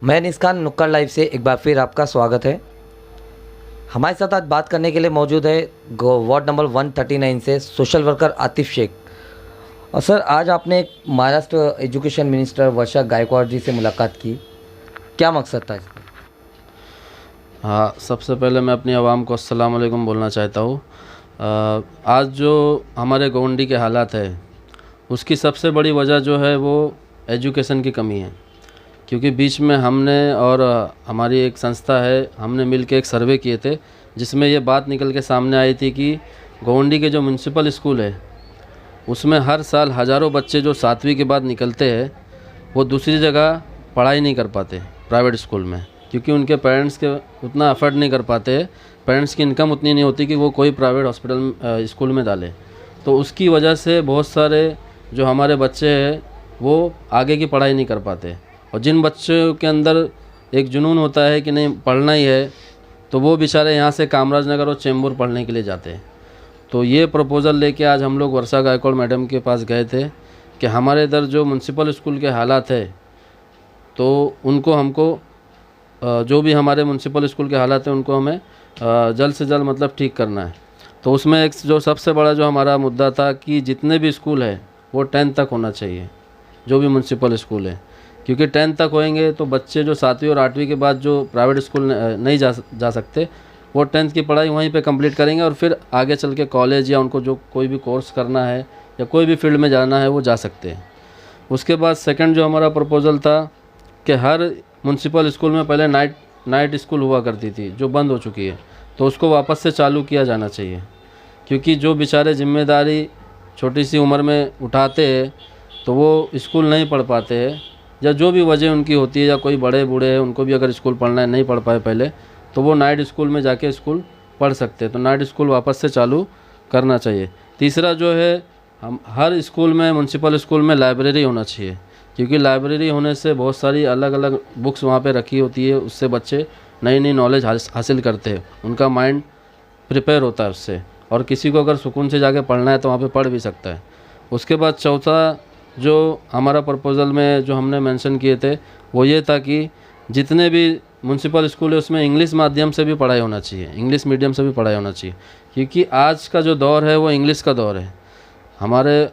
मैं निस्कान नुक्कड़ लाइव से एक बार फिर आपका स्वागत है। हमारे साथ आज बात करने के लिए मौजूद है वार्ड नंबर 139 से सोशल वर्कर आतिफ शेख। और सर, आज आपने महाराष्ट्र एजुकेशन मिनिस्टर वर्षा गायकवाड़ जी से मुलाकात की, क्या मकसद था इसका? हाँ, सबसे पहले मैं अपनी आवाम को अस्सलाम वालेकुम बोलना चाहता हूँ। आज जो हमारे गोंडी के हालात है उसकी सबसे बड़ी वजह जो है वो एजुकेशन की कमी है। क्योंकि बीच में हमने और हमारी एक संस्था है, हमने मिलकर एक सर्वे किए थे जिसमें ये बात निकल के सामने आई थी कि गोंडी के जो म्यूनसिपल स्कूल है उसमें हर साल हज़ारों बच्चे जो 7वीं के बाद निकलते हैं वो दूसरी जगह पढ़ाई नहीं कर पाते प्राइवेट स्कूल में, क्योंकि उनके पेरेंट्स के उतना अफोर्ड नहीं कर पाते, पेरेंट्स की इनकम उतनी नहीं होती कि वो कोई प्राइवेट हॉस्पिटल स्कूल में डाले। तो उसकी वजह से बहुत सारे जो हमारे बच्चे हैं वो आगे की पढ़ाई नहीं कर पाते। और जिन बच्चों के अंदर एक जुनून होता है कि नहीं पढ़ना ही है तो वो बेचारे यहाँ से कामराज नगर और चेंबूर पढ़ने के लिए जाते हैं। तो ये प्रपोज़ल लेके आज हम लोग वर्षा गायकवाड़ मैडम के पास गए थे कि हमारे इधर जो म्यूनसिपल स्कूल के हालात है तो उनको हमको जो भी हमारे म्यूनसिपल स्कूल के हालात हैं उनको हमें जल्द से जल्द मतलब ठीक करना है। तो उसमें एक जो सबसे बड़ा जो हमारा मुद्दा था कि जितने भी स्कूल है वो 10th तक होना चाहिए, जो भी म्यूनसिपल स्कूल है, क्योंकि 10th तक होएंगे तो बच्चे जो 7वीं और 8वीं के बाद जो प्राइवेट स्कूल नहीं जा सकते वो 10th की पढ़ाई वहीं पे कंप्लीट करेंगे और फिर आगे चल के कॉलेज या उनको जो कोई भी कोर्स करना है या कोई भी फील्ड में जाना है वो जा सकते हैं। उसके बाद सेकंड जो हमारा प्रपोज़ल था कि हर म्यूनसिपल स्कूल में पहले नाइट स्कूल हुआ करती थी जो बंद हो चुकी है, तो उसको वापस से चालू किया जाना चाहिए। क्योंकि जो बेचारे जिम्मेदारी छोटी सी उम्र में उठाते हैं तो वो स्कूल नहीं पढ़ पाते हैं, या जो भी वजह उनकी होती है, या कोई बड़े बूढ़े हैं उनको भी अगर स्कूल पढ़ना है नहीं पढ़ पाए पहले, तो वो नाइट स्कूल में जाके स्कूल पढ़ सकते हैं। तो नाइट स्कूल वापस से चालू करना चाहिए। तीसरा जो है, हम हर स्कूल में म्यूनसिपल स्कूल में लाइब्रेरी होना चाहिए, क्योंकि लाइब्रेरी होने से बहुत सारी अलग अलग बुक्स वहाँ पे रखी होती है, उससे बच्चे नई नई नॉलेज हासिल करते हैं, उनका माइंड प्रिपेयर होता है उससे, और किसी को अगर सुकून से जाके पढ़ना है तो वहाँ पे पढ़ भी सकता है। उसके बाद चौथा जो हमारा प्रपोज़ल में जो हमने मेंशन किए थे वो ये था कि जितने भी म्यूनसिपल स्कूल है उसमें इंग्लिश माध्यम से भी पढ़ाई होना चाहिए, इंग्लिश मीडियम से भी पढ़ाई होना चाहिए। क्योंकि आज का जो दौर है वो इंग्लिश का दौर है।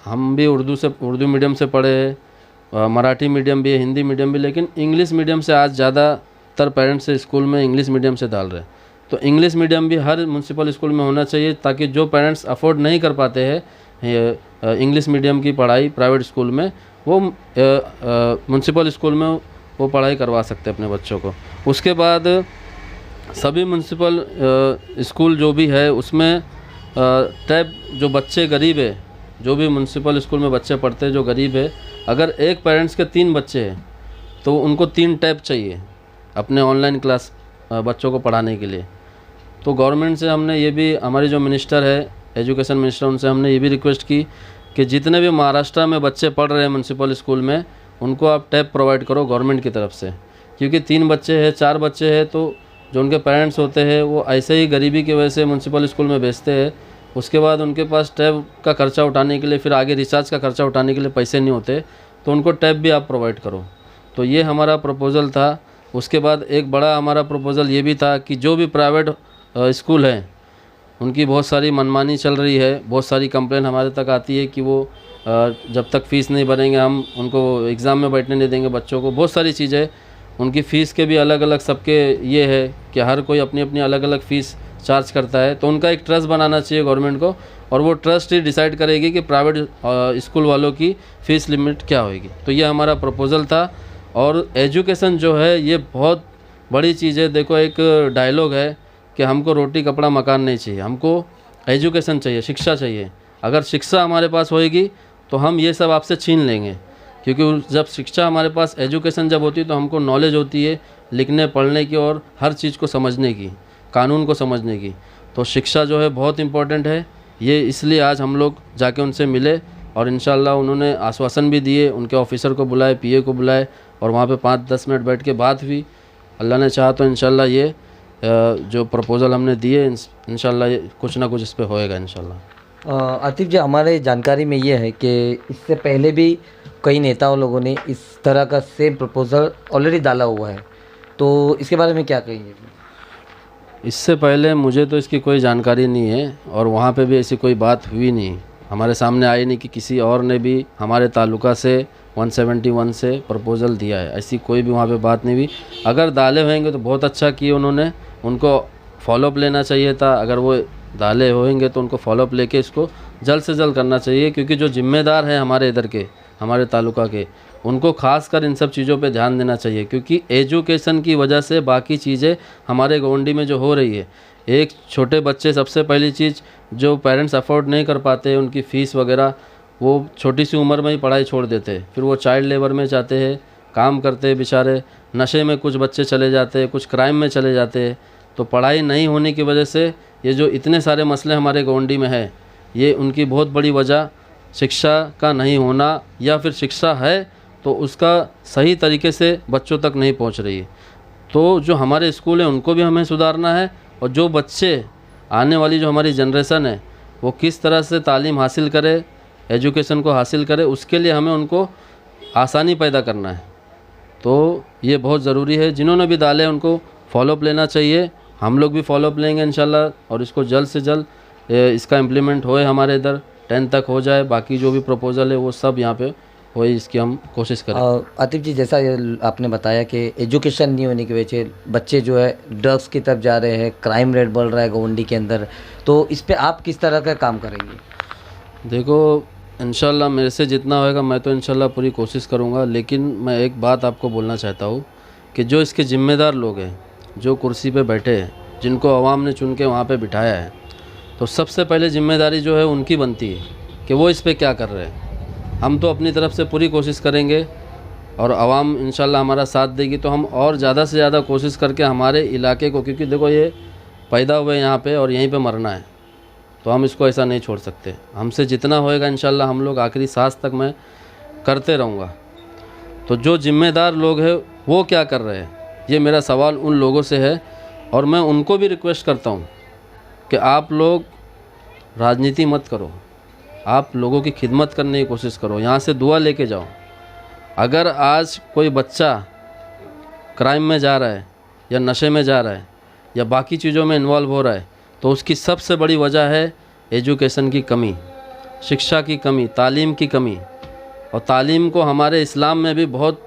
हम भी उर्दू मीडियम से पढ़े हैं, मराठी मीडियम भी है, हिंदी मीडियम भी, लेकिन इंग्लिश मीडियम से आज ज़्यादातर पेरेंट्स स्कूल में इंग्लिश मीडियम से डाल रहे हैं। तो इंग्लिश मीडियम भी हर म्यूनसिपल स्कूल में होना चाहिए, ताकि जो पेरेंट्स अफोर्ड नहीं कर पाते हैं इंग्लिश मीडियम की पढ़ाई प्राइवेट स्कूल में, वो म्यूनसिपल स्कूल में वो पढ़ाई करवा सकते हैं अपने बच्चों को। उसके बाद सभी म्यूनसिपल स्कूल जो भी है उसमें टैब, जो बच्चे गरीब है, जो भी म्यूनसिपल स्कूल में बच्चे पढ़ते हैं जो गरीब है, अगर एक पेरेंट्स के 3 बच्चे हैं तो उनको 3 टैब चाहिए अपने ऑनलाइन क्लास बच्चों को पढ़ाने के लिए। तो गवर्नमेंट से हमने ये भी, हमारी जो मिनिस्टर है एजुकेशन मिनिस्टर, उनसे हमने ये भी रिक्वेस्ट की कि जितने भी महाराष्ट्र में बच्चे पढ़ रहे हैं म्यूनसिपल स्कूल में उनको आप टैब प्रोवाइड करो गवर्नमेंट की तरफ से। क्योंकि 3 बच्चे हैं, 4 बच्चे हैं, तो जो उनके पेरेंट्स होते हैं वो ऐसे ही गरीबी की वजह से म्यूनसिपल स्कूल में भेजते हैं। उसके बाद उनके पास टैब का खर्चा उठाने के लिए, फिर आगे रिचार्ज का खर्चा उठाने के लिए पैसे नहीं होते, तो उनको टैब भी आप प्रोवाइड करो। तो ये हमारा प्रपोज़ल था। उसके बाद एक बड़ा हमारा प्रपोज़ल ये भी था कि जो भी प्राइवेट स्कूल हैं उनकी बहुत सारी मनमानी चल रही है, बहुत सारी कंप्लेन हमारे तक आती है कि वो जब तक फ़ीस नहीं भरेंगे हम उनको एग्ज़ाम में बैठने नहीं देंगे बच्चों को, बहुत सारी चीज़ें। उनकी फ़ीस के भी अलग अलग सबके ये है कि हर कोई अपनी अपनी अलग अलग फ़ीस चार्ज करता है। तो उनका एक ट्रस्ट बनाना चाहिए गवर्नमेंट को, और वो ट्रस्ट ही डिसाइड करेगी कि प्राइवेट स्कूल वालों की फ़ीस लिमिट क्या होगी। तो ये हमारा प्रपोज़ल था। और एजुकेशन जो है ये बहुत बड़ी चीज़ है। देखो, एक डायलॉग है कि हमको रोटी कपड़ा मकान नहीं चाहिए, हमको एजुकेशन चाहिए, शिक्षा चाहिए। अगर शिक्षा हमारे पास होएगी तो हम ये सब आपसे छीन लेंगे, क्योंकि जब शिक्षा हमारे पास, एजुकेशन जब होती है तो हमको नॉलेज होती है लिखने पढ़ने की और हर चीज़ को समझने की, कानून को समझने की। तो शिक्षा जो है बहुत इम्पोर्टेंट है। ये इसलिए आज हम लोग जाके उनसे मिले और इंशाल्लाह उन्होंने आश्वासन भी दिए, उनके ऑफिसर को बुलाए, पीए को बुलाए, और वहाँ पे 5-10 मिनट बैठ के बात हुई। अल्लाह ने चाहा तो इंशाल्लाह ये जो प्रपोज़ल हमने दिए इंशाल्लाह कुछ ना कुछ इस पे होएगा इंशाल्लाह। आतिफ जी, हमारे जानकारी में ये है कि इससे पहले भी कई नेताओं लोगों ने इस तरह का सेम प्रपोज़ल ऑलरेडी डाला हुआ है, तो इसके बारे में क्या कहेंगे? इससे पहले मुझे तो इसकी कोई जानकारी नहीं है और वहाँ पे भी ऐसी कोई बात हुई नहीं, हमारे सामने आई नहीं कि किसी और ने भी हमारे तालुका से 171 से प्रपोज़ल दिया है। ऐसी कोई भी वहाँ पे बात नहीं हुई। अगर डाले होंगे तो बहुत अच्छा किए उन्होंने, उनको फॉलोअप लेना चाहिए था। अगर वो डाले होंगे तो उनको फॉलोअप लेके इसको जल्द से जल्द करना चाहिए, क्योंकि जो जिम्मेदार हैं हमारे इधर के, हमारे तालुका के, उनको खासकर इन सब चीज़ों पे ध्यान देना चाहिए, क्योंकि एजुकेशन की वजह से बाकी चीज़ें हमारे गोंडी में जो हो रही है, एक छोटे बच्चे, सबसे पहली चीज़ जो पेरेंट्स अफोर्ड नहीं कर पाते उनकी फ़ीस वगैरह, वो छोटी सी उम्र में ही पढ़ाई छोड़ देते हैं, फिर वो चाइल्ड लेबर में जाते हैं, काम करते हैं बेचारे, नशे में कुछ बच्चे चले जाते हैं, कुछ क्राइम में चले जाते हैं। तो पढ़ाई नहीं होने की वजह से ये जो इतने सारे मसले हमारे गोंडी में है, ये उनकी बहुत बड़ी वजह शिक्षा का नहीं होना, या फिर शिक्षा है तो उसका सही तरीके से बच्चों तक नहीं पहुंच रही है। तो जो हमारे स्कूल हैं उनको भी हमें सुधारना है, और जो बच्चे आने वाली जो हमारी जनरेशन है वो किस तरह से तालीम हासिल करे, एजुकेशन को हासिल करे, उसके लिए हमें उनको आसानी पैदा करना है। तो ये बहुत ज़रूरी है। जिन्होंने भी डाले उनको फॉलोअप लेना चाहिए, हम लोग भी फॉलोअप लेंगे इंशाल्लाह, और इसको जल्द से जल्द इसका इम्प्लीमेंट होए, हमारे इधर 10 तक हो जाए। बाकी जो भी प्रपोज़ल है वो सब यहाँ पे होए, इसकी हम कोशिश करें। आतिफ जी, जैसा ये आपने बताया कि एजुकेशन नहीं होने की वजह से बच्चे जो है ड्रग्स की तरफ जा रहे हैं, क्राइम रेट बढ़ रहा है गोंडी के अंदर, तो इस पे आप किस तरह का काम करेंगे? देखो, इंशाल्लाह मेरे से जितना होएगा मैं तो इंशाल्लाह पूरी कोशिश करूँगा, लेकिन मैं एक बात आपको बोलना चाहता हूँ कि जो इसके ज़िम्मेदार लोग हैं, जो कुर्सी पे बैठे हैं, जिनको आवाम ने चुन के वहाँ पे बिठाया है, तो सबसे पहले ज़िम्मेदारी जो है उनकी बनती है कि वो इस पे क्या कर रहे हैं। हम तो अपनी तरफ से पूरी कोशिश करेंगे, और आवाम इंशाल्लाह हमारा साथ देगी तो हम और ज़्यादा से ज़्यादा कोशिश करके हमारे इलाके को, क्योंकि देखो ये पैदा हुए यहाँ पे और यहीं पे मरना है, तो हम इसको ऐसा नहीं छोड़ सकते। हमसे जितना होएगा इंशाल्लाह हम लोग आखिरी सांस तक मैं करते रहूँगा। तो जो ज़िम्मेदार लोग हैं वो क्या कर रहे हैं, ये मेरा सवाल उन लोगों से है, और मैं उनको भी रिक्वेस्ट करता हूँ कि आप लोग राजनीति मत करो, आप लोगों की खिदमत करने की कोशिश करो, यहाँ से दुआ लेके जाओ। अगर आज कोई बच्चा क्राइम में जा रहा है, या नशे में जा रहा है, या बाकी चीज़ों में इन्वॉल्व हो रहा है, तो उसकी सबसे बड़ी वजह है एजुकेशन की कमी, शिक्षा की कमी, तालीम की कमी। और तालीम को हमारे इस्लाम में भी बहुत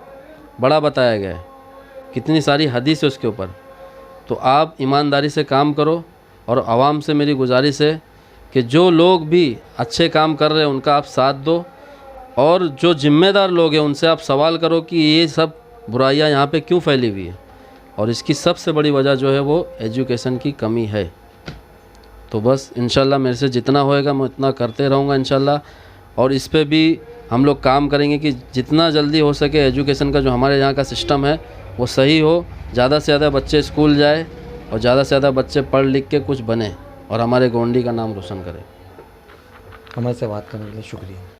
बड़ा बताया गया है, कितनी सारी हदीस है उसके ऊपर। तो आप ईमानदारी से काम करो, और आवाम से मेरी गुजारिश है कि जो लोग भी अच्छे काम कर रहे हैं उनका आप साथ दो, और जो ज़िम्मेदार लोग हैं उनसे आप सवाल करो कि ये सब बुराइयां यहाँ पे क्यों फैली हुई है, और इसकी सबसे बड़ी वजह जो है वो एजुकेशन की कमी है। तो बस इंशाल्लाह मेरे से जितना होएगा मैं उतना करते रहूँगा इंशाल्लाह, और इस पे भी हम लोग काम करेंगे कि जितना जल्दी हो सके एजुकेशन का जो हमारे यहाँ का सिस्टम है वो सही हो, ज़्यादा से ज़्यादा बच्चे स्कूल जाए, और ज़्यादा से ज़्यादा बच्चे पढ़ लिख के कुछ बने और हमारे गोंडी का नाम रोशन करें। हमारे से बात करने के लिए शुक्रिया।